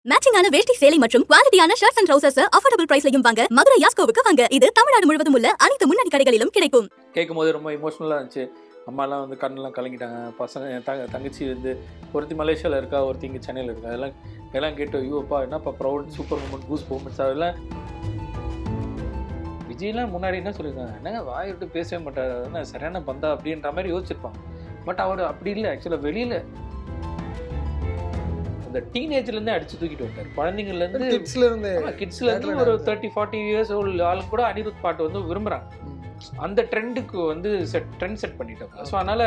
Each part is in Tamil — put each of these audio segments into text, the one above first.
மேட்சிங்கான வேஷ்டி சேலை மற்றும் குவாலிட்டியான ஷர்ட்ஸ் அண்ட் ட்ரவுசர்ஸ் அஃபோர்டபிள் பிரைஸ்லயும் வாங்க மதுரை யாஸ்கோவுக்கு வாங்க. இது தமிழ்நாடு முழுவதும் உள்ள அனைத்து முன்னணி கடைகளிலும் கிடைக்கும். கேட்கும்போது ரொம்ப இமோஷ்னலாக இருந்துச்சு. அம்மாலாம் வந்து கண்ணெல்லாம் கலங்கிட்டாங்க. பசங்க என் தங்கச்சி வந்து ஒருத்தி மலேசியாவில் இருக்கா, ஒருத்தி இங்கே சென்னையில் இருக்கா. எல்லாம் கேட்டு ஐயோப்பா என்னப்பா proud super moment goose moments அதெல்லாம். விஜய்லாம் முன்னாடி என்ன சொல்லியிருக்காங்க, என்னங்க வாய் விட்டு பேசவே மாட்டார், என்ன சரியான பந்தா அப்படின்ற மாதிரி யோசிச்சிருப்பாங்க. பட் அவர் அப்படி இல்லை. ஆக்சுவலாக வெளியில் அந்த டீனேஜ்லேருந்தே அடிச்சு தூக்கிட்டு வந்தார். குழந்தைங்கள்லேருந்து கிட்ஸ்லேருந்து ஒரு 30-40 இயர்ஸ் ஓல்டு ஆளுக்கு கூட அனிருத் பாட்டு வந்து விரும்புகிறாங்க. அந்த ட்ரெண்டுக்கு வந்து ட்ரெண்ட் செட் பண்ணிட்டாங்க. ஸோ அதனால்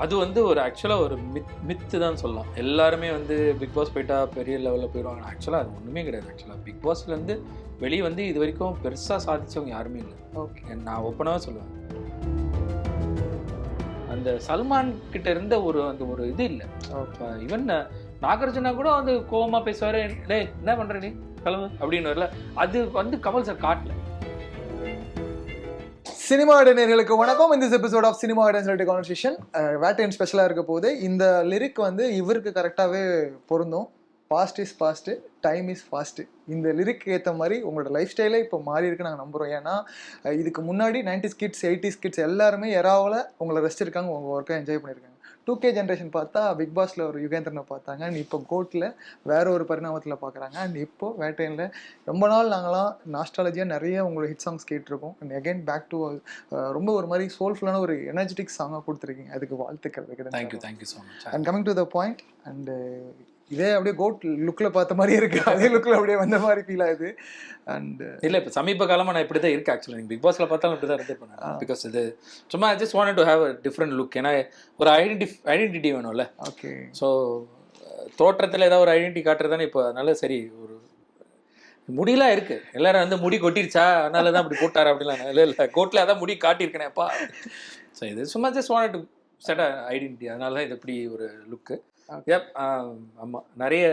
அது வந்து ஒரு ஆக்சுவலாக ஒரு மித்து தான் சொல்லலாம். எல்லாருமே வந்து பிக் பாஸ் போயிட்டா பெரிய லெவலில் போயிடுவாங்க. ஆக்சுவலாக அது ஒன்றுமே கிடையாது. ஆக்சுவலாக பிக் பாஸ்லேருந்து வெளியே வந்து இது வரைக்கும் பெருசாக சாதிச்சவங்க யாருமே இல்லை. ஓகே, நான் ஓப்பனாக சொல்லுவேன். அந்த சல்மான் கிட்ட இருந்த அந்த ஒரு இது இல்லை. ஈவன் நாகார்ஜுனா கூட வந்து கோவமாக பேசுவார், டேய் என்ன பண்ணுற நீ கிளம்பு அப்படின்னு வரல. அது வந்து கமல் சார் காட்டல. சினிமா நேயர்களுக்கு வணக்கம். இந்த episode of cinema conversation Vettaiyan ஸ்பெஷலாக இருக்க போது இந்த லிரிக் வந்து இவருக்கு கரெக்டாகவே பொருந்தும். Past is past, time is fast. இந்த லிரிக் ஏற்ற மாதிரி உங்களோட லைஃப் ஸ்டைலே இப்போ மாறி இருக்கு நாங்கள் நம்புகிறோம். ஏன்னா இதுக்கு முன்னாடி 90s கிட்ஸ் 80s கிட்ஸ் எல்லாருமே எராவில் உங்களை ரெஸ்ட் இருக்காங்க, உங்கள் ஒர்க்கை என்ஜாய் பண்ணியிருக்காங்க. 2K ஜென்ரேஷன் பார்த்தா பிக் பாஸில் ஒரு யுகேந்திரனை பார்த்தாங்க. அண்ட் இப்போ கோட்டில் வேற ஒரு பரிணாமத்தில் பார்க்குறாங்க. அண்ட் இப்போ வேட்டையனில் ரொம்ப நாள் நாங்களாம் நாஸ்டாலஜியாக நிறைய உங்களோட ஹிட் சாங்ஸ் கேட்டிருக்கோம். அண்ட் அகைன் பேக் டு ரொம்ப ஒரு மாதிரி சோல்ஃபுல்லான ஒரு எனர்ஜெட்டிக் சாங்காக கொடுத்துருக்கீங்க. அதுக்கு வாழ்த்துக்கள் வைக்கிறேன். Thank you so much. And coming to the point, and இதே அப்படியே கோட் லுக்கில் பார்த்த மாதிரி இருக்குது, அதே லுக்கில் அப்படியே வந்த மாதிரி ஃபீல் ஆகுது. அண்ட் இல்லை, இப்போ சமீப காலமாக நான் இப்படி தான் இருக்குது. ஆக்சுவலாக நீங்கள் பிக் பாஸில் பார்த்தாலும் இப்படி தான் இருந்தே பண்ணேன். பிகாஸ் இது சும்மா I just wanted to have a different look. ஏன்னா ஒரு ஐடென்டிட்டி வேணும்ல. ஓகே, ஸோ தோற்றத்தில் ஏதாவது ஒரு ஐடென்டிட்டி காட்டுறதானே இப்போ. அதனால சரி, ஒரு முடியெல்லாம் இருக்குது. எல்லாரும் வந்து முடி கொட்டிருச்சா அதனால தான் அப்படி போட்டார் அப்படிலாம் இல்லை. கோட்டில் அதான் முடி காட்டியிருக்கேனேப்பா. ஸோ இது சும்மா just wanted to set a identity. அதனால தான் இது இப்படி ஒரு லுக்கு. ஆமாம், நிறைய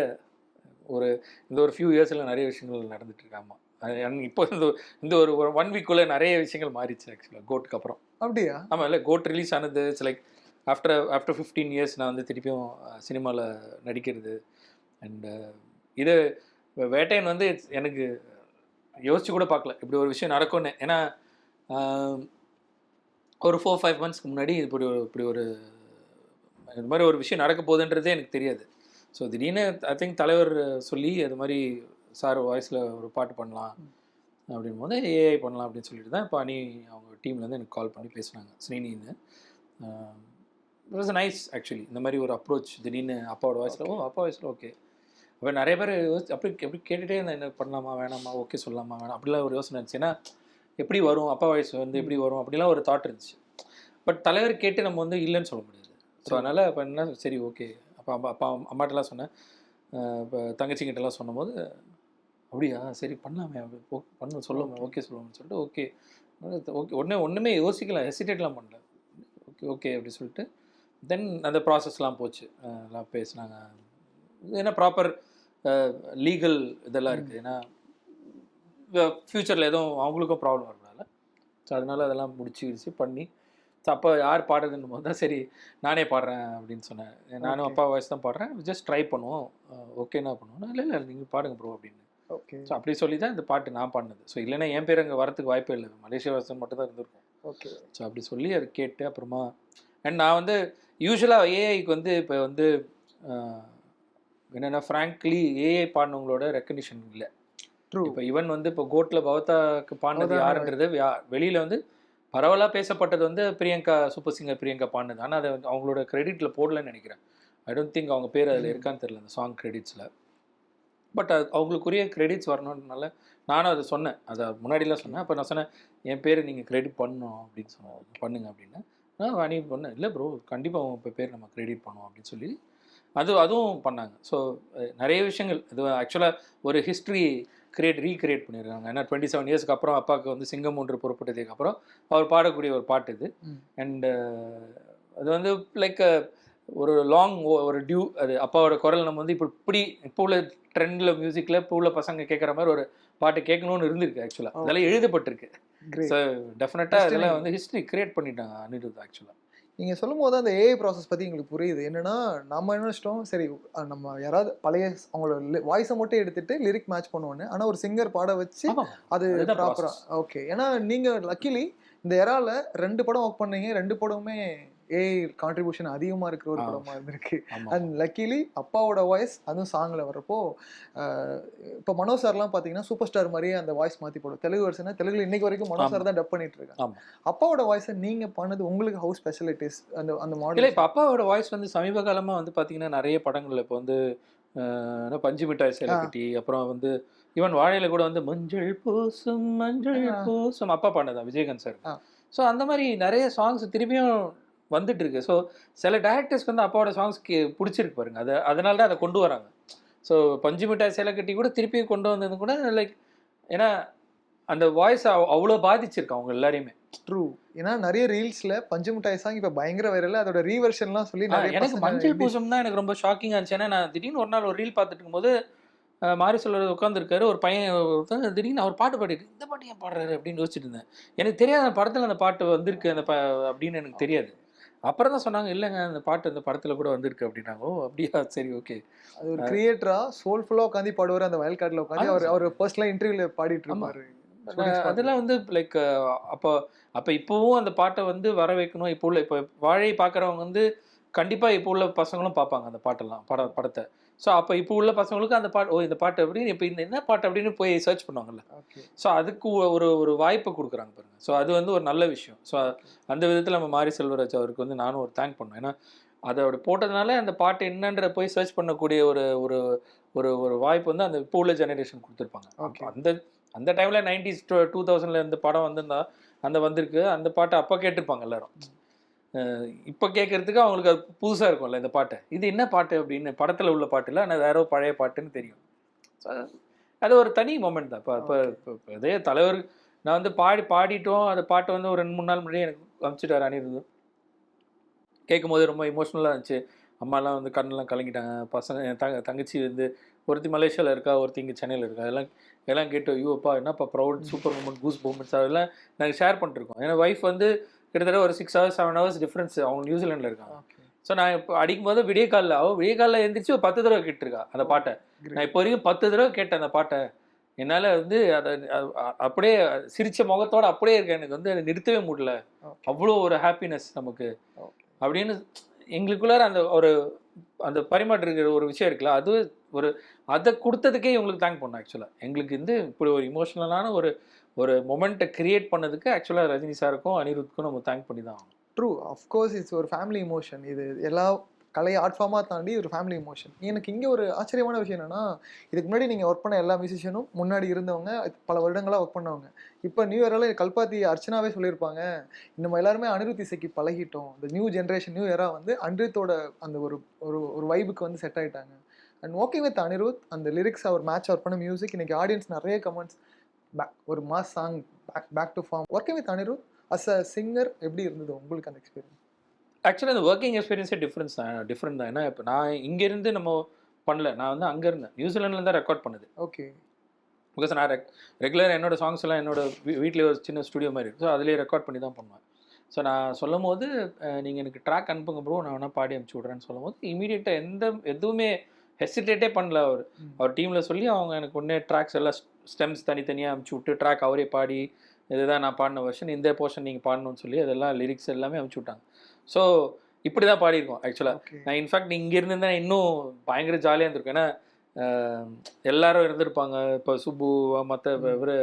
இந்த ஒரு ஃபியூ இயர்ஸில் நிறைய விஷயங்கள் நடந்துட்டுருக்கு. ஆமாம், இப்போ இந்த ஒரு 1 வீக்குள்ளே நிறைய விஷயங்கள் மாறிச்சு ஆக்சுவலாக கோட்டுக்கு அப்புறம். அப்படியா? ஆமாம், இல்லை கோட் ரிலீஸ் ஆனது இட்ஸ் லைக் ஆஃப்டர் 15 இயர்ஸ் நான் வந்து திருப்பியும் சினிமாவில் நடிக்கிறது. அண்டு இது வேட்டையன் வந்து எனக்கு யோசிச்சு கூட பார்க்கல இப்படி ஒரு விஷயம் நடக்கும்னு. ஏன்னா ஒரு 4-5 மந்த்ஸ்க்கு முன்னாடி இப்படி ஒரு இது மாதிரி ஒரு விஷயம் நடக்க போகுதுன்றதே எனக்கு தெரியாது. ஸோ திடீர்னு ஐ திங்க் தலைவர் சொல்லி அது மாதிரி சார் வாய்ஸில் ஒரு பாட்டு பண்ணலாம் அப்படின் போது ஏஐ பண்ணலாம் அப்படின்னு சொல்லிட்டு தான் இப்போ அவங்க டீம்லேருந்து எனக்கு கால் பண்ணி பேசுனாங்க, ஸ்ரீனின்னு. It was nice actually. இந்த மாதிரி ஒரு அப்ரோச் திடீர்னு அப்பாவோட வாய்ஸில். அப்பா வாய்ஸில் ஓகே. அப்போ நிறைய பேர் எப்படி கேட்டுகிட்டே இருந்தேன், என்ன பண்ணலாமா வேணாமா, ஓகே சொல்லலாமா வேணாம் அப்படிலாம் ஒரு யோசனை இருந்துச்சு. ஏன்னா எப்படி வரும் அப்பா வாய்ஸ் வந்து எப்படி வரும் அப்படிலாம் ஒரு தாட் இருந்துச்சு. பட் தலைவர் கேட்டு நம்ம வந்து இல்லைன்னு சொல்ல முடியாது. ஸோ அதனால் இப்போ என்ன, சரி ஓகே. அப்பா அம்மாட்டெல்லாம் சொன்னேன், இப்போ தங்கச்சிங்கிட்டலாம் சொன்னபோது அப்படியா சரி பண்ணலாமே, அப்படி சொல்லுவோம் ஓகே சொல்லுவோம்னு சொல்லிட்டு ஓகே ஒன்றுமே யோசிக்கலாம், ஹெசிடேட்லாம் பண்ணல. ஓகே அப்படி சொல்லிட்டு தென் அந்த ப்ராசஸ்லாம் போச்சு. எல்லாம் பேசினாங்க. ஏன்னா ப்ராப்பர் லீகல் இதெல்லாம் இருக்குது. ஏன்னா ஃப்யூச்சரில் எதுவும் அவங்களுக்கும் ப்ராப்ளம் வரனால. ஸோ அதனால் அதெல்லாம் முடிச்சு பண்ணி அப்போ யார் பாடுறதுன்னு போது தான் சரி நானே பாடுறேன் அப்படின்னு சொன்னேன். நானும் அப்பா வாய்ஸ் தான் பாடுறேன், ஜஸ்ட் ட்ரை பண்ணுவோம், ஓகேனா பண்ணுவோம். இல்லை நீங்கள் பாடுங்க ப்ரோ அப்படின்னு. ஓகே, ஸோ அப்படி சொல்லி தான் இந்த பாட்டு நான் பாடினது. ஸோ இல்லைன்னா என் பேர் அங்கே வரத்துக்கு வாய்ப்பே இல்லை, மலேசியா வாசன் மட்டும் தான் இருந்திருக்கும். ஓகே, ஸோ அப்படி சொல்லி அதை கேட்டு அப்புறமா அண்ட் நான் வந்து யூஸ்வலாக ஏஐக்கு வந்து இப்போ வந்து என்னென்னா ஃப்ராங்க்லி ஏஐ பாடினவங்களோட ரெக்கக்னிஷன் இல்லை. இப்போ ஈவன் வந்து இப்போ கோட்டில் பவதாக்கு பாடினது யாருன்றது வெளியில் வந்து பரவலாக பேசப்பட்டது வந்து பிரியங்கா, சூப்பர் சிங்கர் பிரியங்கா பாடினது. ஆனால் அதை அவங்களோட கிரெடிட்டில் போடலன்னு நினைக்கிறேன். ஐ டோன்ட் திங்க் அவங்க பேர் அதில் இருக்கான்னு தெரியல அந்த சாங் கிரெடிட்ஸில். பட் அது அவங்களுக்குரிய கிரெடிட்ஸ் வரணுன்றனால நானும் அதை சொன்னேன். அதை முன்னாடிலாம் சொன்னேன். அப்போ நான் சொன்னேன் என் பேர் நீங்கள் கிரெடிட் பண்ணணும் அப்படின்னு சொன்னோம், பண்ணுங்க அப்படின்னு. நான் வாணி பண்ணேன், இல்லை ப்ரோ கண்டிப்பாக அவங்க இப்போ பேர் நம்ம கிரெடிட் பண்ணுவோம் அப்படின்னு சொல்லி அதுவும் பண்ணாங்க. ஸோ நிறைய விஷயங்கள் இது ஆக்சுவலாக ஒரு ஹிஸ்ட்ரி ரீக்ரியேட் பண்ணியிருக்காங்க. ஏன்னா 27 இயர்ஸ்க்கு அப்புறம் அப்பாவுக்கு வந்து சிங்கம் ஒன்று புறப்பட்டதுக்கு அப்புறம் அவர் பாடக்கூடிய ஒரு பாட்டு இது. அண்டு அது வந்து லைக் ஒரு லாங் ஒரு டியூ. அது அப்பாவோட குரல் நம்ம வந்து இப்போ உள்ள ட்ரெண்டில் மியூசிக்கில் இப்போ உள்ள பசங்க கேட்குற மாதிரி ஒரு பாட்டு கேட்கணும்னு இருந்திருக்கு. ஆக்சுவலாக அதெல்லாம் எழுதப்பட்டிருக்கு. ஸோ டெஃபினட்டாக இதெல்லாம் வந்து ஹிஸ்ட்ரி கிரியேட் பண்ணிட்டாங்க அனிருத். ஆக்சுவலாக நீங்கள் சொல்லும் போது அந்த ஏஐ ப்ராசஸ் பற்றி எங்களுக்கு புரியுது. என்னன்னா நம்ம என்ன நினச்சிட்டோம், சரி நம்ம யாராவது பழைய அவங்களோட வாய்ஸை மட்டும் எடுத்துட்டு லிரிக் மேட்ச் பண்ணுவோன்னு. ஆனால் ஒரு சிங்கர் பாட வச்சு ஆமா அது அதுதான் ப்ராப்பராக ப்ராசஸ். ஓகே. ஏன்னா நீங்கள் லக்கிலி இந்த எரால 2 படம் ஒர்க் பண்ணீங்க. 2 படமுமே ஏஐ கான்ட்ரிபியூஷன் அதிகமாக இருக்கிற ஒரு படமா இருந்திருக்கு. ஆமா அண்ட் லக்கிலி அப்பாவோட வாய்ஸ் அதுவும் சாங்கில் வரப்போ இப்போ மனோ சார்லாம் பார்த்தீங்கன்னா சூப்பர் ஸ்டார் மாதிரியே அந்த வாய்ஸ் மாற்றி போடும். தெலுங்கு வருஷனா தெலுங்குல இன்னைக்கு வரைக்கும் மனோ சார் தான் டப் பண்ணிட்டு இருக்காங்க. ஆமா அப்பாவோட வாய்ஸை நீங்கள் பண்ணது உங்களுக்கு ஹவு ஸ்பெஷல் இட் இஸ் அந்த அந்த இல்லை மாடல்? இப்போ அப்பாவோட வாய்ஸ் வந்து சமீப காலமாக வந்து பார்த்தீங்கன்னா நிறைய படங்கள்ல இப்போ வந்து பஞ்சு மிட்டாய் சேலை கட்டி, அப்புறம் வந்து ஈவன் வாழையில கூட வந்து மஞ்சள் பூசும் மஞ்சள் பூசும் அப்பா பாடினதான் விஜயகாந்த் சார். ஸோ அந்த மாதிரி நிறைய சாங்ஸ் திருப்பியும் வந்துட்டு இருக்கு. ஸோ சில டேரக்டர்ஸ்க்கு வந்து அப்பாவோட சாங்ஸ் பிடிச்சிருக்கு பாருங்க, அதனால தான் அதை கொண்டு வராங்க. ஸோ பஞ்சு மிட்டாய் சேலை கட்டி கூட திருப்பி கொண்டு வந்தது கூட லைக் ஏன்னா அந்த வாய்ஸ் அவ்வளோ பாதிச்சிருக்கு அவங்க எல்லாரையுமே. ட்ரூ. ஏன்னா நிறைய ரீல்ஸ்ல பஞ்சு மிட்டாய் சாங் இப்போ பயங்கர வைரல். அதோட ரீவர்ஷன்லாம் சொல்லி நிறைய எனக்கு மஞ்சள் பூசம் தான் எனக்கு ரொம்ப ஷாக்கிங்காக இருந்துச்சு. ஏன்னா நான் திடீர்னு ஒரு நாள் ஒரு ரீல் பார்த்துட்டு இருக்கும்போது மாரி செல்வர் உட்காந்துருக்காரு, ஒரு பையன் திடீர்னு அவர் பாட்டு பாடிட்டு இந்த பாட்டு ஏன் பாடுறாரு அப்படின்னு யோசிச்சுட்டு இருந்தேன். எனக்கு தெரியாது அந்த படத்தில் அந்த பாட்டு வந்திருக்கு அப்படின்னு எனக்கு தெரியாது. அப்புறம் தான் சொன்னாங்க இல்லைங்க அந்த பாட்டு அந்த படத்தில் கூட வந்திருக்கு அப்படின்னாங்க. ஓ அப்படியா, சரி ஓகே. அது ஒரு கிரியேட்டரா சோல்ஃபுல்லாக உட்காந்து பாடுவார். அந்த வயல் காட்டில் உட்காந்து அவர் பர்சனலாக இன்டர்வியூல பாடிட்டு இருப்பாரு. அதெல்லாம் வந்து லைக் அப்போ இப்போவும் அந்த பாட்டை வந்து வர வைக்கணும். இப்போ வாழை பார்க்குறவங்க வந்து கண்டிப்பாக இப்போ உள்ள பசங்களும் பார்ப்பாங்க அந்த பாட்டெல்லாம் படத்தை. ஸோ அப்போ இப்போ உள்ள பசங்களுக்கு அந்த பாட்டு, ஓ இந்த பாட்டு அப்படின்னு இப்போ இந்த என்ன பாட்டு அப்படின்னு போய் சர்ச் பண்ணுவாங்கல்ல. ஸோ அதுக்கு ஒரு வாய்ப்பை கொடுக்குறாங்க பாருங்க. ஸோ அது வந்து ஒரு நல்ல விஷயம். ஸோ அந்த விதத்தில் நம்ம மாரி செல்வராஜ் அவருக்கு வந்து நானும் ஒரு தேங்க் பண்ணேன். ஏன்னா அதை அப்படி போட்டதுனால அந்த பாட்டு என்னன்ற போய் சர்ச் பண்ணக்கூடிய ஒரு ஒரு ஒரு ஒரு வாய்ப்பு வந்து அந்த இப்போ உள்ள ஜெனரேஷன் கொடுத்துருப்பாங்க. அந்த டைமில் 90s 2000 இந்த படம் வந்திருந்தா வந்திருக்கு அந்த பாட்டை அப்போ கேட்டிருப்பாங்க எல்லாரும். இப்போ கேட்கறதுக்கு அவங்களுக்கு அது புதுசாக இருக்கும்ல இந்த பாட்டு, இது என்ன பாட்டு அப்படின்னு படத்தில் உள்ள பாட்டு இல்லை, ஆனால் வேற பழைய பாட்டுன்னு தெரியும். ஸோ அது ஒரு தனி மொமெண்ட் தான். இப்போ அதே தலைவர் நான் வந்து பாடிட்டோம். அந்த பாட்டு வந்து ஒரு 2-3 நாள் முன்னாடி எனக்கு அனுப்பிச்சிட்டாரு அனிருத். கேட்கும் போது ரொம்ப இமோஷ்னலாக இருந்துச்சு. அம்மாலாம் வந்து கண்ணெல்லாம் கலங்கிட்டாங்க. பசங்க தங்கச்சி வந்து ஒருத்தி மலேசியாவில் இருக்கா, ஒருத்தி இங்கே சென்னையில் இருக்கா. எல்லாம் கேட்டு ஐயோப்பா என்னப்பா proud super moment goose moments அதெல்லாம் நாங்கள் ஷேர் பண்ணிருக்கோம். ஏன்னா ஒய்ஃப் வந்து கிட்டத்தட்ட ஒரு 6 hours 7 hours டிஃப்ரென்ஸ், அவங்க நியூசிலாண்டில் இருக்காங்க. ஸோ நான் இப்போ அடிக்கும்போது விடிய காலில் எழுந்திரிச்சு ஒரு 10 தடவை கேட்டிருக்கா அந்த பாட்டை. நான் இப்போ வரைக்கும் 10 தடவை கேட்டேன் அந்த பாட்டை. என்னால் வந்து அதை அப்படியே சிரிச்ச முகத்தோடு அப்படியே இருக்கேன். எனக்கு வந்து அதை நிறுத்தவே முடியல. அவ்வளோ ஒரு ஹாப்பினஸ் நமக்கு அப்படின்னு எங்களுக்குள்ளார அந்த பரிமாற்றிருக்கிற ஒரு விஷயம் இருக்குல்ல, அது அதை கொடுத்ததுக்கே இவங்களுக்கு தேங்க் பண்ணோம். ஆக்சுவலாக எங்களுக்கு வந்து இப்படி ஒரு இமோஷனலான ஒரு மொமெண்ட்டை கிரியேட் பண்ணதுக்கு ஆக்சுவலாக ரஜினி சாருக்கும் அனிருத்துக்கும் நம்ம தேங்க் பண்ணி தான் ஆகணும். ட்ரூ, அஃப்கோர்ஸ் இட்ஸ் ஒரு ஃபேமிலி இமோஷன். இது எல்லா கலை ஆர்ட் ஃபார்மாக தாண்டி ஒரு ஃபேமிலி இமோஷன். எனக்கு இங்கே ஒரு ஆச்சரியமான விஷயம் என்னென்னா, இதுக்கு முன்னாடி நீங்கள் ஒர்க் பண்ண எல்லா மியூசிஷியனும் முன்னாடி இருந்தவங்க பல வருடங்களாக ஒர்க் பண்ணவங்க. இப்போ நியூ இயரால் கல்பாத்தி அர்ச்சனாவே சொல்லியிருப்பாங்க, நம்ம எல்லாருமே அனிருத் இசைக்கு பழகிட்டோம். இந்த நியூ ஜென்ரேஷன் நியூ இயரா வந்து அனிருத்தோட அந்த ஒரு வைபுக்கு வந்து செட் ஆகிட்டாங்க. அண்ட் ஒர்க்கிங் வித் அனிருத் அந்த லிரிக்ஸ் அவர் மேட்ச் ஒர்க் பண்ண மியூசிக், இன்றைக்கி ஆடியன்ஸ் நிறைய கமெண்ட்ஸ் ஒரு mass song back to form. Working with Anirudh as a singer எப்படி இருந்தது உங்களுக்கு அந்த எக்ஸ்பீரியன்ஸ்? ஆக்சுவலாக அந்த ஒர்க்கிங் எக்ஸ்பீரியன்ஸே டிஃப்ரெண்ட் தான். ஏன்னா இப்போ நான் இங்கேருந்து நம்ம பண்ணல, நான் வந்து அங்கே இருந்தேன், நியூசிலாண்டில் தான் ரெக்கார்ட் பண்ணுது. ஓகே. பிகாஸ் நான் ரெகுலராக என்னோடய சாங்ஸ் எல்லாம் என்னோட வீட்டிலே ஒரு சின்ன ஸ்டுடியோ மாதிரி இருக்குது. ஸோ அதிலே ரெக்கார்ட் பண்ணி தான் பண்ணுவேன். ஸோ நான் சொல்லும் போது நீங்கள் எனக்கு ட்ராக் அனுப்புங்க ப்ரோ, நான் வேணால் பாடி அனுப்பிச்சி விட்றேன்னு சொல்லும் போது இமீடியட்டாக எதுவுமே ஹெசிடேட்டே பண்ணல. அவர் டீமில் சொல்லி அவங்க எனக்கு ஒன்றே ட்ராக்ஸ் எல்லாம் ஸ்டெம்ஸ் தனித்தனியாக அனுப்பிச்சி விட்டு ட்ராக் அவரே பாடி இதுதான் நான் பாடின வெர்ஷன், இந்த போர்ஷன் நீங்கள் பாடணும்னு சொல்லி அதெல்லாம் லிரிக்ஸ் எல்லாமே அனுப்பிச்சி விட்டாங்க. ஸோ இப்படி தான் பாடியிருக்கோம். ஆக்சுவலாக நான் இன்ஃபேக்ட் இங்கே இருந்திருந்தேன் இன்னும் பயங்கர ஜாலியாக இருந்திருக்கும். ஏன்னா எல்லாரும் இருந்திருப்பாங்க. இப்போ சுப்பு மற்ற இவர்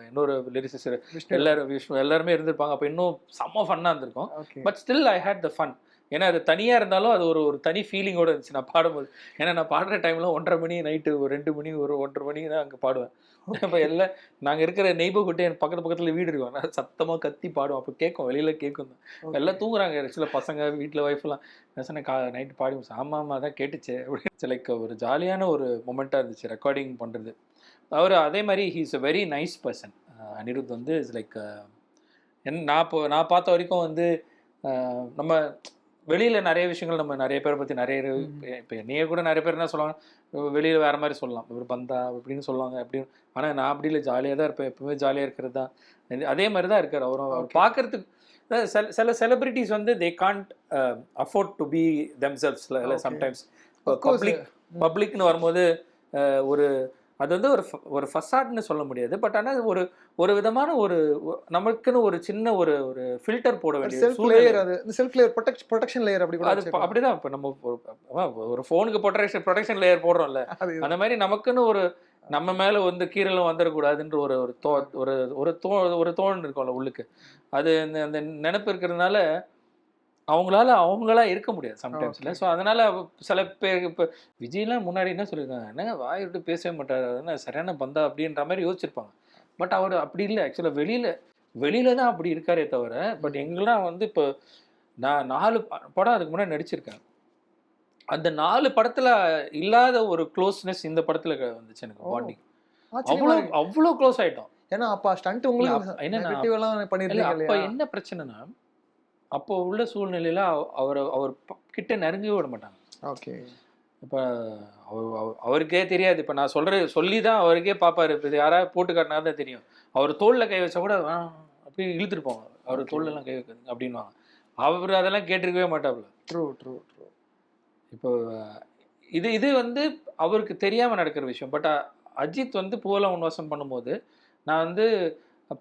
இன்னொரு லிரிசிஸ்ட் எல்லாருமே இருந்திருப்பாங்க. அப்போ இன்னும் செம்ம ஃபன்னாக இருந்திருக்கும். But still I hate the fun. ஏன்னா அது தனியாக இருந்தாலும் அது ஒரு தனி ஃபீலிங்கோடு இருந்துச்சு நான் பாடும்போது. ஏன்னா நான் பாடுற டைமில் 1:30 மணி நைட்டு ஒரு 2 மணி ஒரு 1:30 மணி தான் அங்கே பாடுவேன். இப்போ எல்லாம் நாங்கள் இருக்கிற நெய்பர்ஹுட்டே எனக்கு பக்கத்தில் வீடு இருக்கும். நான் சத்தமாக கத்தி பாடுவோம். அப்போ கேட்கும், வெளியில் கேட்கும் தான். எல்லாம் தூங்குறாங்க சில பசங்க வீட்டில் ஒய்ஃபெல்லாம். நான் நைட்டு பாடி ஆமாம் தான் கேட்டுச்சு அப்படின்னு. லைக் ஒரு ஜாலியான ஒரு மொமெண்ட்டாக இருந்துச்சு ரெக்கார்டிங் பண்ணுறது. அவர் அதே மாதிரி he is a very nice person. Anirudh வந்து இஸ் லைக் நான் பார்த்த வரைக்கும் வந்து நம்ம வெளியில் நிறைய விஷயங்கள் நம்ம நிறைய பேரை பற்றி நிறைய இப்போ என்னையே கூட நிறைய பேர் என்ன சொல்லுவாங்க, வெளியில் வேறு மாதிரி சொல்லலாம், ஒரு பந்தா அப்படின்னு சொல்லுவாங்க அப்படின்னு. ஆனால் நான் அப்படி இல்லை, ஜாலியாக தான் இருப்பேன், எப்பவுமே ஜாலியாக இருக்கிறது தான். அதே மாதிரி தான் இருக்கார் அவரும். அவர் பார்க்குறதுக்கு சில செலிபிரிட்டிஸ் வந்து they can't afford to be தெம்செல்வ்ஸ்ல இல்லை சம்டைம்ஸ் பப்ளிக்னு வரும்போது ஒரு அது வந்து ஒரு ஃபசாட்னு சொல்ல முடியாது. பட் ஆனால் ஒரு விதமான நமக்குன்னு ஒரு சின்ன ஒரு ஃபில்டர் போட வேண்டிய செல்ஃப் லேயர், அது செல்ஃப் லேயர், ப்ரொடெக்ஷன் லேயர் அப்படி கூட அது அப்படிதான். இப்போ நம்ம ஒரு ஃபோனுக்கு ப்ரொடெக்ஷன் லேயர் போடுறோம்ல, அந்த மாதிரி நமக்குன்னு நம்ம மேல வந்து கீரலும் வந்துடக்கூடாதுன்ற ஒரு தோணு இருக்கும்ல உள்ளுக்கு. அது அந்த நினைப்பு இருக்கிறதுனால அவங்களா இருக்க முடியாது சம்டைம்ஸ்ல. ஸோ அதனால சில பேர் இப்போ விஜய்லாம் முன்னாடி என்ன சொல்லியிருக்காங்க, என்னங்க வாய் விட்டு பேசவே மாட்டார், அதனால் சரியான பந்தா அப்படின்ற மாதிரி யோசிச்சிருப்பாங்க. பட் அவர் அப்படி இல்லை. ஆக்சுவலாக வெளியில தான் அப்படி இருக்காரே தவிர, பட் எங்கெல்லாம் வந்து இப்போ நான் 4 படம் அதுக்கு முன்னாடி நடிச்சிருக்கேன். அந்த 4 படத்துல இல்லாத ஒரு க்ளோஸ்னஸ் இந்த படத்துல வந்துச்சு எனக்கு. பாண்டிங் அவ்வளோ க்ளோஸ் ஆயிட்டோம். ஏன்னா அப்ப ஸ்டண்ட் உங்களுக்கு என்ன பண்ணிருக்கீங்க. அப்ப என்ன பிரச்சனைனா, அப்போ உள்ள சூழ்நிலையில அவர் கிட்ட நெருங்கவே விட மாட்டாங்க. ஓகே. இப்போ அவருக்கே தெரியாது. இப்போ நான் சொல்லி தான் அவருக்கே பார்ப்பாரு. இப்போ யாராவது போட்டு காட்டினா தான் தெரியும். அவர் தோளில் கை வச்சா கூட அப்படி இழுத்துருப்பாங்க. அவர் தோல்லெல்லாம் கை வைக்காதுங்க அப்படின்வாங்க. அவர் அதெல்லாம் கேட்டிருக்கவே மாட்டாப்புல. True true true. இப்போ இது வந்து அவருக்கு தெரியாமல் நடக்கிற விஷயம். பட் அஜித் வந்து பூவெல்லாம் உன்வாசம் பண்ணும்போது நான் வந்து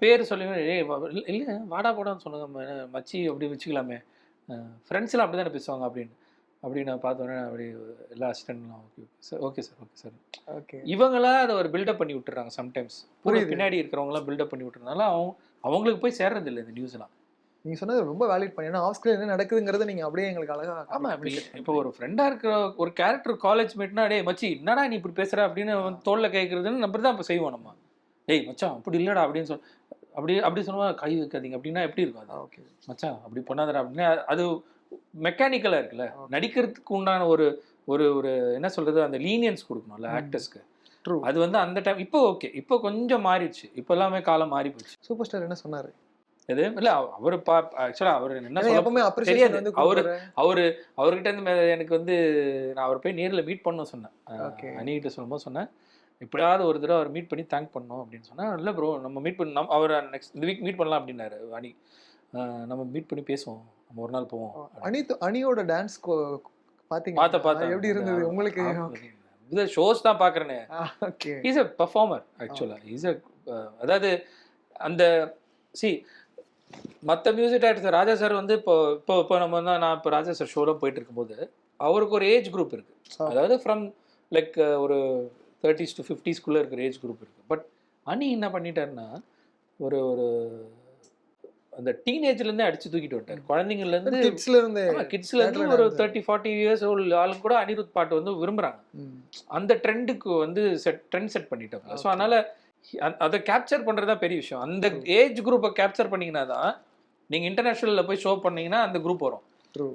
பேர் சொல்லி இல்லை வாடா போடான்னு சொன்னாங்க, மச்சி அப்படி வச்சுக்கலாமே, ஃப்ரெண்ட்ஸ்லாம் அப்படி தானே பேசுவாங்க அப்படின்னு நான் பார்த்தோன்னே அப்படி எல்லா அசிஸ்டன்ட்லாம் ஓகே சார். ஓகே. இவங்களா அதை ஒரு பில்டப் பண்ணி விட்டுறாங்க சம்டைம்ஸ். பின்னாடி இருக்கிறவங்களாம் பில்டப் பண்ணி விட்டுறதுனால அவங்களுக்கு போய் சேர்றது இல்லை இந்த நியூஸ்லாம். நீங்க சொன்னது ரொம்ப வேலிட் பண்ணி, ஏன்னா ஆஃப் ஸ்கிரீன் என்ன நடக்குதுங்கிறத நீங்க அப்படியே எங்களுக்கு அழகா. ஆமா, இப்போ ஒரு ஃப்ரெண்டா இருக்கிற ஒரு கேரக்டர் காலேஜ் மேட்னா, டே மச்சி என்னடா நீ இப்படி பேசுற அப்படின்னு தோல்ல கேட்கறதுன்னு நம்ம தான் இப்போ செய்வோம். நம்ம டேய் மச்சான் அப்படி இல்லடா அப்படின்னு அப்படி சொன்னா கை வைக்காதீங்க அப்படின்னா எப்படி இருக்கும் அது? ஓகே மச்சான் அப்படி பண்ணாதடா அப்படின்னா அது மெக்கானிக்கலா இருக்குல்ல. நடிக்கிறதுக்கு உண்டான ஒரு என்ன சொல்றது, அந்த லீனியன்ஸ் கொடுக்கணும்ல ஆக்டர்ஸ்க்கு. அது வந்து அந்த டைம் இப்போ ஓகே, இப்போ கொஞ்சம் மாறிடுச்சு. இப்போ எல்லாமே காலம் மாறி போச்சு. சூப்பர் ஸ்டார் என்ன சொன்னாரு? எது இல்ல அவரு ஆக்சுவலா அவர் என்ன சொல்ல தெரியாது. அவர்கிட்ட இருந்து எனக்கு வந்து நான் அவர் போய் நேரில் மீட் பண்ண சொன்னேன். அணிகிட்ட சொல்லும்போது சொன்னேன், எப்படியாவது ஒரு தடவை அவர் மீட் பண்ணி தேங்க் பண்ணோம் அப்படின்னு சொன்னால், இல்லை ப்ரோ நம்ம மீட் பண்ண அவர் நெக்ஸ்ட் இந்த வீக் மீட் பண்ணலாம் அப்படின்னாரு. அணி நம்ம மீட் பண்ணி பேசுவோம், நம்ம ஒரு நாள் போவோம். அணியோட டான்ஸ் பார்த்தேன் எப்படி இருந்தது உங்களுக்கு? இது ஷோஸ் தான் பார்க்குறேன்னு. இஸ் எ பெர்ஃபார்மர் ஆக்சுவலாக. அதாவது அந்த மற்ற மியூசிக் டைரக்டர் ராஜா சார் வந்து இப்போ நம்ம வந்து நான் இப்போ ராஜா சார் ஷோலாம் போயிட்டு இருக்கும்போது அவருக்கு ஒரு ஏஜ் குரூப் இருக்குது. அதாவது ஃப்ரம் லைக் ஒரு 30s to 50s இருக்கிற ஏஜ் குரூப் இருக்குது. பட் அணி என்ன பண்ணிட்டாருன்னா ஒரு அந்த டீனேஜ்லேருந்தே அடிச்சு தூக்கிட்டு வந்துட்டார். குழந்தைங்கள்லேருந்து கிட்ஸ்லேருந்து ஒரு 30-40 இயர்ஸ் ஓல்டு ஆளுங்க கூட அனிருத் பாட்டு வந்து விரும்புகிறாங்க. அந்த ட்ரெண்டுக்கு வந்து ட்ரெண்ட் செட் பண்ணிட்டாங்க. ஸோ அதனால் அதை கேப்சர் பண்ணுறது தான் பெரிய விஷயம். அந்த ஏஜ் குரூப்பை கேப்சர் பண்ணிங்கன்னா தான் நீங்கள் இன்டர்நேஷ்னலில் போய் ஷோ பண்ணிங்கன்னா அந்த குரூப் வரும்.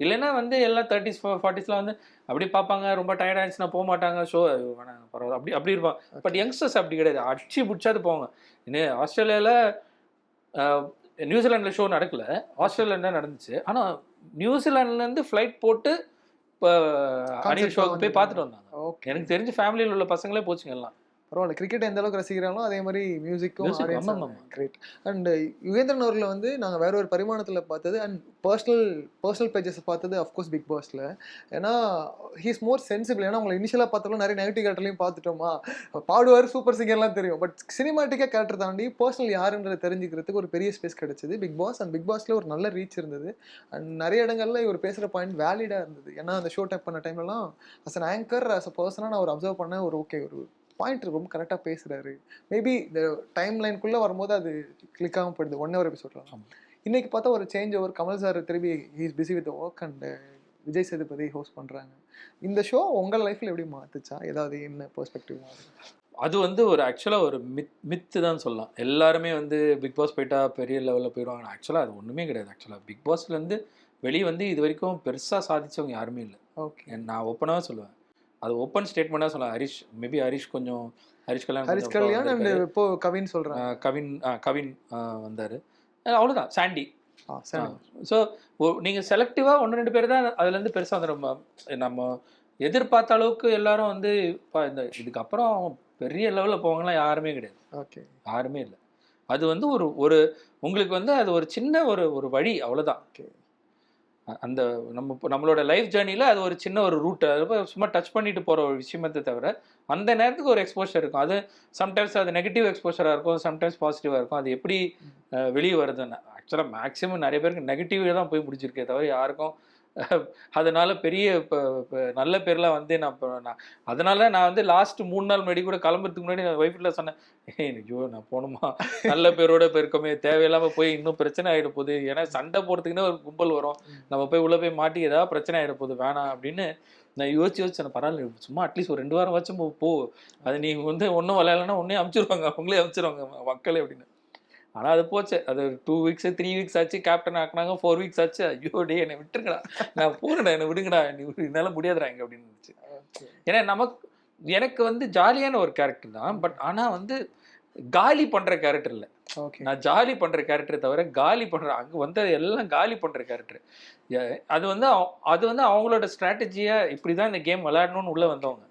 இல்லைன்னா வந்து எல்லாம் 30s 40sலாம் வந்து அப்படி பார்ப்பாங்க, ரொம்ப டயர்ட் ஆயிடுச்சுன்னா போக மாட்டாங்க, ஷோ வேணாம் பரவாயில்ல அப்படி இருப்பாங்க. பட் யங்ஸ்டர்ஸ் அப்படி கிடையாது, அடிச்சு பிடிச்சாது போவாங்க. இன்னும் ஆஸ்திரேலியாவில் நியூசிலாண்டில் ஷோ நடக்கல, ஆஸ்திரேலியாவில் தான் நடந்துச்சு. ஆனால் நியூசிலாண்ட்லேருந்து ஃப்ளைட் போட்டு இப்போ அணில் ஷோக்கு போய் பார்த்துட்டு வந்தாங்க. எனக்கு தெரிஞ்ச ஃபேமிலியில் உள்ள பசங்களே போச்சுங்க எல்லாம். பரவாயில்ல, கிரிக்கெட் எந்த அளவுக்கு ரசிக்கிறாங்களோ அதே மாதிரி மியூசிக்கும் கிரேட். அண்ட் யுகேந்திரன் அவர்களை வந்து நாங்கள் வேற ஒரு பரிமாணத்தில் பார்த்தது அண்ட் பர்சனல் பேஜஸ் பார்த்தது அஃப்கோர்ஸ் பிக் பாஸில். ஏன்னா ஹீஸ் மோர் சென்சிபிள். ஏன்னா உங்களை இனிஷியலாக பார்த்தாலும் நிறைய நெகட்டிவ் கேரக்டர்லையும் பார்த்துட்டோமா, பாடுவார், சூப்பர் சிங்கர்லாம் தெரியும். பட் சினிமாட்டிக்காக கேரக்டர் தாண்டி பர்சனல் யாருன்றதை தெரிஞ்சுக்கிறதுக்கு ஒரு பெரிய ஸ்பேஸ் கிடைச்சது பிக் பாஸ். அண்ட் பிக் பாஸில் ஒரு நல்ல ரீச் இருந்தது. அண்ட் நிறைய இடங்கள்ல இவர் பேசுகிற பாயிண்ட் வேலிடாக இருந்தது. ஏன்னா அந்த ஷோ டைப் பண்ண டைம்லலாம் as an anchor as a பர்சனாக நான் ஒரு அப்சர்வ் பண்ண ஒரு ஒரு பாயிண்ட் ரொம்ப கரெக்டாக பேசுகிறாரு. மேபி இந்த டைம் லைனுக்குள்ளே வரும்போது அது கிளிக் ஆகாமல் போயிடுது 1 hour எபிசோட்லாம். இன்றைக்கி பார்த்தா ஒரு சேஞ்ச் ஓவர், கமல் சார் திரும்பி he's busy with work and Vijay Sethupathi host பண்ணுறாங்க. இந்த ஷோ உங்கள் லைஃப்பில் எப்படி மாற்றுச்சா? ஏதாவது என்ன பெர்ஸ்பெக்டிவ் மாறுது? அது வந்து ஒரு ஆக்சுவலாக ஒரு மித்து தான் சொல்லலாம். எல்லாருமே வந்து பிக் பாஸ் போயிட்டா பெரிய லெவலில் போயிடுவாங்க. ஆக்சுவலாக அது ஒன்றுமே கிடையாது. ஆக்சுவலாக பிக் பாஸ்லேருந்து வெளியே வந்து இது வரைக்கும் பெருசாக சாதிச்சவங்க யாருமே இல்லை. ஓகே, நான் ஓப்பனாக சொல்லுவேன், அது ஓப்பன் ஸ்டேட்மெண்ட்டாக சொல்லலாம். ஹரிஷ் கொஞ்சம் ஹரிஷ் கல்யாண் அண்ட் இப்போ கவின் சொல்கிறேன். கவின் வந்தார், அவ்வளோதான். சாண்டி. ஸோ நீங்கள் செலக்டிவாக 1-2 பேர் தான் அதுலேருந்து பெருசாக வந்து நம்ம எதிர்பார்த்த அளவுக்கு எல்லாரும் வந்து இப்போ இதுக்கப்புறம் பெரிய லெவலில் போவாங்கலாம் யாருமே கிடையாது. ஓகே, யாருமே இல்லை. அது வந்து ஒரு ஒரு உங்களுக்கு வந்து அது ஒரு சின்ன ஒரு வழி, அவ்வளோதான். அந்த நம்மளோட லைஃப் ஜேர்னியில் அது ஒரு சின்ன ஒரு ரூட், அது சும்மா டச் பண்ணிட்டு போகிற ஒரு விஷயமத்தை தவிர அந்த நேரத்துக்கு ஒரு எக்ஸ்போஷர் இருக்கும். அது சம்டைம்ஸ் அது நெகட்டிவ் எக்ஸ்போஷராக இருக்கும், சம்டைம்ஸ் பாசிட்டிவாக இருக்கும். அது எப்படி வெளியே வருதுன்னு ஆக்சுவலாக மேக்ஸிமம் நிறைய பேருக்கு நெகட்டிவாக தான் போய் முடிச்சிருக்கே தவிர யாருக்கும் அதனால பெரிய நல்ல பேர்லாம் வந்து நான் அதனால நான் வந்து லாஸ்ட் 3 நாள் முன்னாடி கூட கிளம்புறதுக்கு முன்னாடி நான் ஒய்ஃப்ல சொன்னேன், ஐயோ நான் போகணுமா, நல்ல பேரோட போயிருக்கோமே, தேவையில்லாமல் போய் இன்னும் பிரச்சனை ஆகிட போகுது. ஏன்னா சண்டை போகிறதுக்குன்னே ஒரு கும்பல் வரும், நம்ம போய் உள்ளே போய் மாட்டி ஏதாவது பிரச்சனை ஆகிட போகுது, வேணாம் அப்படின்னு நான் யோசிச்சு பரவாயில்ல, சும்மா அட்லீஸ்ட் ஒரு 2 வாரம் வச்சும் போ, அது நீ வந்து ஒன்றும் விளையாடலன்னா ஒன்றே அமுச்சிருவாங்க, அவங்களே அமுச்சிருவாங்க மக்களே அப்படின்னு. ஆனால் அது போச்சு, அது 2 வீக்ஸ் 3 வீக்ஸ் ஆச்சு, கேப்டன் ஆக்குனாங்க, 4 வீக்ஸ் ஆச்சு. ஐயோ டே என்னை விட்டுருங்கடா, நான் போகணுடா, என்னை விடுங்கடா, என்னால் முடியாதுடா இங்கே அப்படின்னு இருந்துச்சு. ஏன்னா எனக்கு வந்து ஜாலியான ஒரு கேரக்டர் தான், பட் ஆனால் வந்து காலி பண்ணுற கேரக்டர் இல்லை. நான் ஜாலி பண்ணுற கேரக்டரை தவிர காலி பண்ணுற அங்கே வந்து எல்லாம் காலி பண்ணுற கேரக்டர். அது வந்து அவங்களோட ஸ்ட்ராட்டஜியாக இப்படி தான் இந்த கேம் விளையாடணும்னு உள்ளே வந்தவங்க.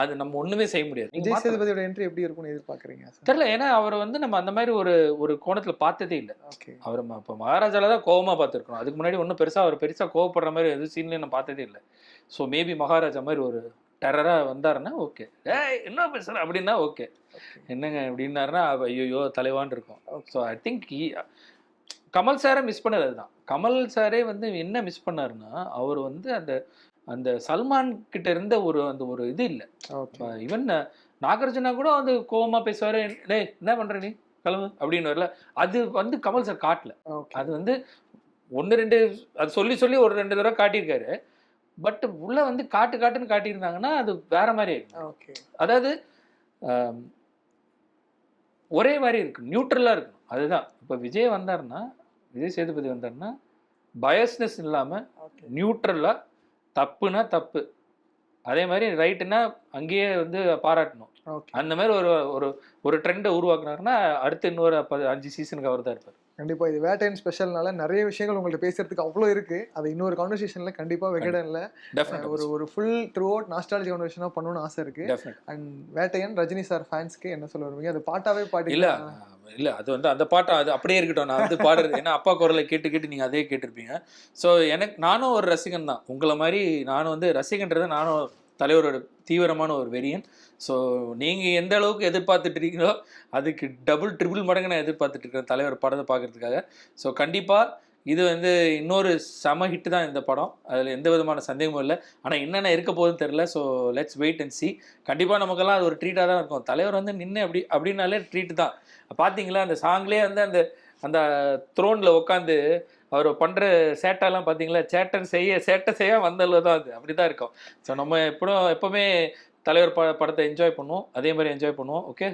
அது நம்ம ஒண்ணுமே செய்ய முடியாது. விஜய் சேதுபதியோட என்ட்ரி எப்படி இருக்கும்னு எதிர்பார்க்குறீங்க? தெரியல, ஏன்னா அவரை வந்து நம்ம அந்த மாதிரி ஒரு கோணத்துல பார்த்ததே இல்லை. அவர் இப்போ மகாராஜால தான் கோவமா பார்த்துருக்கணும், அதுக்கு முன்னாடி ஒன்றும் அவர் பெருசா கோவப்படுற மாதிரி எதுவும் சீன்லையும் நான் பார்த்ததே இல்லை. ஸோ மேபி மகாராஜா மாதிரி ஒரு டெரரா வந்தாருன்னா ஓகே, என்ன பேசுற அப்படின்னா ஓகே, என்னங்க அப்படின்னாருன்னா ஐயோ தலைவான் இருக்கும். ஸோ ஐ திங்க் கமல் சாரை மிஸ் பண்ணது அதுதான். கமல் சாரே வந்து என்ன மிஸ் பண்ணாருன்னா, அவர் வந்து அந்த சல்மான் கிட்ட இருந்த அந்த ஒரு இது இல்லை. ஈவன் நாகார்ஜுனா கூட வந்து கோவமா பேசுவாரு, டேய் என்ன பண்ற நீ கிளம்பு அப்படின்னு வரல. அது வந்து கமல் சார் காட்டல. அது வந்து 1-2 அது சொல்லி ஒரு 2 தடவை காட்டியிருக்காரு. பட் உள்ள வந்து காட்டுன்னு காட்டியிருந்தாங்கன்னா அது வேற மாதிரி இருக்கு. அதாவது ஒரே மாதிரி இருக்கு, நியூட்ரலா இருக்கணும். அதுதான் இப்போ விஜய் சேதுபதி வந்தாருன்னா பயஸ்னஸ் இல்லாம நியூட்ரலா, தப்புனா தப்பு, அதே மாதிரி ரைட்டுன்னா அங்கேயே வந்து பாராட்டணும். அந்த மாதிரி ஒரு ட்ரெண்டை உருவாக்குனாருன்னா அடுத்து இன்னொரு 5 சீசனுக்கு அவர் தான் இருப்பார். கண்டிப்பா இது வேட்டையன் ஸ்பெஷல்னால நிறைய விஷயங்கள் உங்கள்கிட்ட பேசுறதுக்கு அவ்வளோ இருக்கு. அது இன்னொரு கான்வர்சேஷன்ல கண்டிப்பா விகடன்ல ஒரு ஃபுல் த்ரூ அவுட் நாஸ்டாலஜி கான்வர்சேஷனா பண்ணணும்னு ஆசை இருக்கு. அண்ட் வேட்டையன் ரஜினி சார் ஃபேன்ஸ்க்கு என்ன சொல்ல வருவீங்க? அது பாட்டாவே பாடி இல்ல அது வந்து அந்த பாட்டை அது அப்படியே இருக்கட்டும், நான் வந்து பாடுறது ஏன்னா அப்பா குரலை கேட்டு நீங்க அதே கேட்டிருப்பீங்க. ஸோ நானும் ஒரு ரசிகன் தான், உங்களை மாதிரி நானும் வந்து ரசிகன்றதை நானும் தலைவரோட தீவிரமான ஒரு வெறியன். ஸோ நீங்கள் எந்த அளவுக்கு எதிர்பார்த்துட்டு இருக்கீங்களோ அதுக்கு ட்ரிபிள் மடங்கு நான் எதிர்பார்த்துட்டு இருக்கேன் தலைவர் படத்தை பார்க்கறதுக்காக. ஸோ கண்டிப்பாக இது வந்து இன்னொரு செம ஹிட்டு தான் இந்த படம், அதில் எந்த விதமான சந்தேகமும் இல்லை. ஆனால் என்னென்ன இருக்க போகுதுன்னு தெரில. So let's wait and see. கண்டிப்பாக நமக்கெல்லாம் அது ஒரு ட்ரீட்டாக தான் இருக்கும். தலைவர் வந்து நின்று அப்படின்னாலே ட்ரீட்டு தான். பார்த்தீங்களா அந்த சாங்லேயே வந்து அந்த த்ரோனில் உட்காந்து அவர் பண்ணுற சேட்டெல்லாம் பார்த்தீங்களா, சேட்டை செய்ய வந்தளவு தான் அது, அப்படி தான் இருக்கும். ஸோ நம்ம எப்போவுமே தலைவர் படத்தை என்ஜாய் பண்ணுவோம், அதே மாதிரி என்ஜாய் பண்ணுவோம். ஓகே,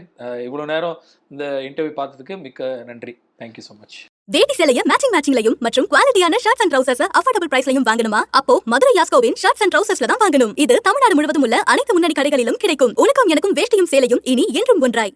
இவ்வளோ நேரம் இந்த இன்டர்வியூ பார்த்ததுக்கு மிக்க நன்றி. Thank you so much. வேட்டி சேலைய மேட்சிங்லையும் மற்றும் குவாலிட்டியான ஷர்ட்ஸ் அண்ட் ட்ரவுசர்ஸ் அஃபோர்டபிள் பிரைஸ்லையும் வாங்கணுமா? அப்போ மதுரை யாஸ்கோவின் ஷர்ட்ஸ் அண்ட் ட்ரவுசர்ஸ்ல தான் வாங்கணும். இது தமிழ்நாடு முழுவதும் உள்ள அனைத்து முன்னணி கடைகளிலும் கிடைக்கும். உனக்கும் எனக்கும் வேஷ்டியும் சேலையும் இனி என்றும் ஒன்றாய்.